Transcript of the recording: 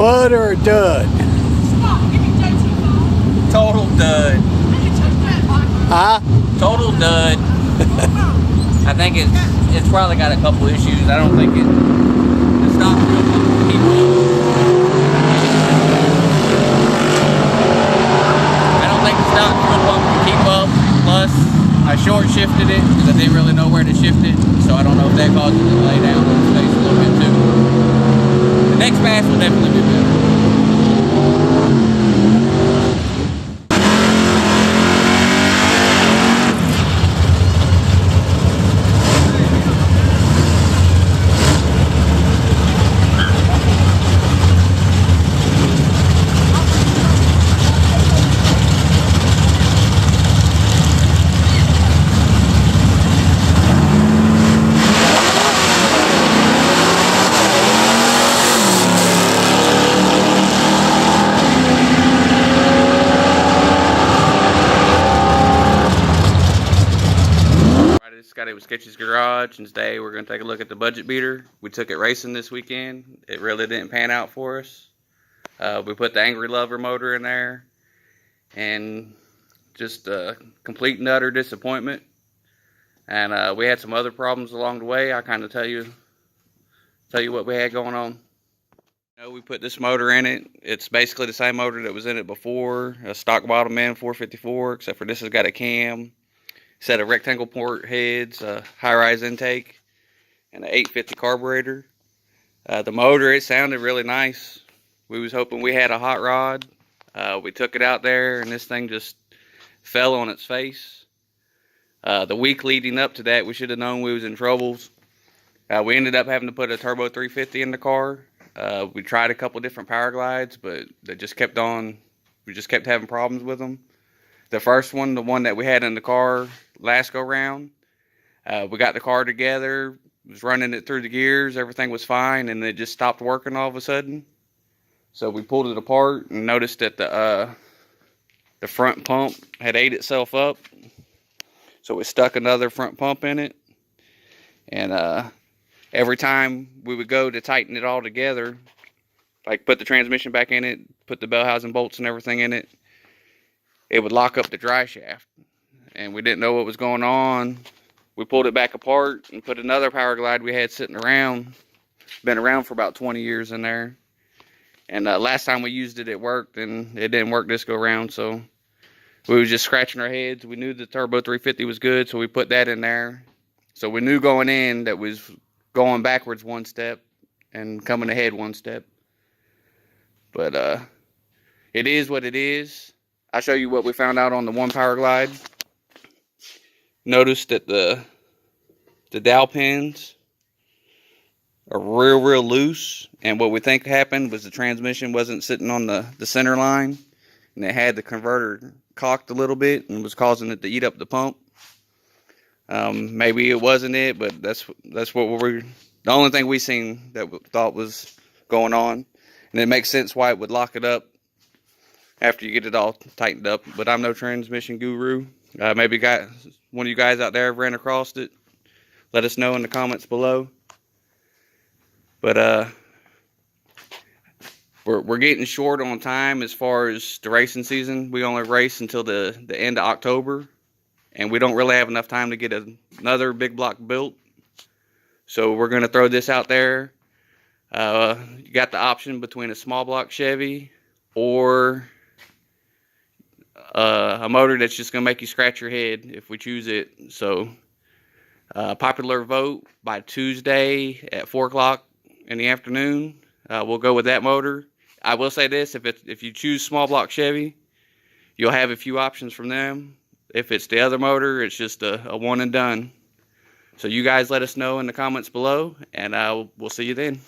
Bud or a dud? Total dud. Huh? Total dud. I think it's probably got a couple issues. I don't think it's not real pump to keep up. I don't think it's not real pump to keep up. Plus, I short shifted it because I didn't really know where to shift it. So I don't know if that caused it to lay down in space a little bit too. The next pass will definitely be better. Scotty with Sketchy's Garage, and today we're going to take a look at the budget beater. We took it racing this weekend. It really didn't pan out for us. We put the Angry Lover motor in there, and just a complete and utter disappointment. And we had some other problems along the way. I'll kind of tell you what we had going on. We put this motor in it. It's basically the same motor that was in it before, a stock bottom end 454, except for this has got a cam, set of rectangle port heads, a high-rise intake, and an 850 carburetor. The motor, it sounded really nice. We was hoping we had a hot rod. We took it out there, and this thing just fell on its face. The week leading up to that, we should have known we was in troubles. We ended up having to put a turbo 350 in the car. We tried a couple different power glides, but they just kept on. We just kept having problems with them. The first one, the one that we had in the car last go round, we got the car together, was running it through the gears, everything was fine, and it just stopped working all of a sudden. So we pulled it apart and noticed that the front pump had ate itself up. So we stuck another front pump in it, and every time we would go to tighten it all together, like put the transmission back in it, put the bell housing bolts and everything in it, it would lock up the dry shaft, and we didn't know what was going on. We pulled it back apart and put another power glide we had sitting around, been around for about 20 years in there. And last time we used it, it worked, and it didn't work this go round. So we was just scratching our heads. We knew the turbo 350 was good, so we put that in there. So we knew going in that was going backwards one step and coming ahead one step. But it is what it is. I'll show you what we found out on the one power glide. Notice that the dowel pins are real loose, and what we think happened was the transmission wasn't sitting on the center line, and it had the converter cocked a little bit and was causing it to eat up the pump. Maybe it wasn't it, but that's what the only thing we seen that we thought was going on, and it makes sense why it would lock it up after you get it all tightened up. But I'm no transmission guru. Maybe one of you guys out there have ran across it. Let us know in the comments below. But we're getting short on time as far as the racing season. We only race until the end of October, and we don't really have enough time to get another big block built. So we're going to throw this out there. You got the option between a small block Chevy or a motor that's just going to make you scratch your head if we choose it. So popular vote by Tuesday at 4 o'clock in the afternoon. We'll go with that motor. I will say this, if you choose small block Chevy, you'll have a few options from them. If it's the other motor, it's just a one and done. So you guys let us know in the comments below, and we'll see you then.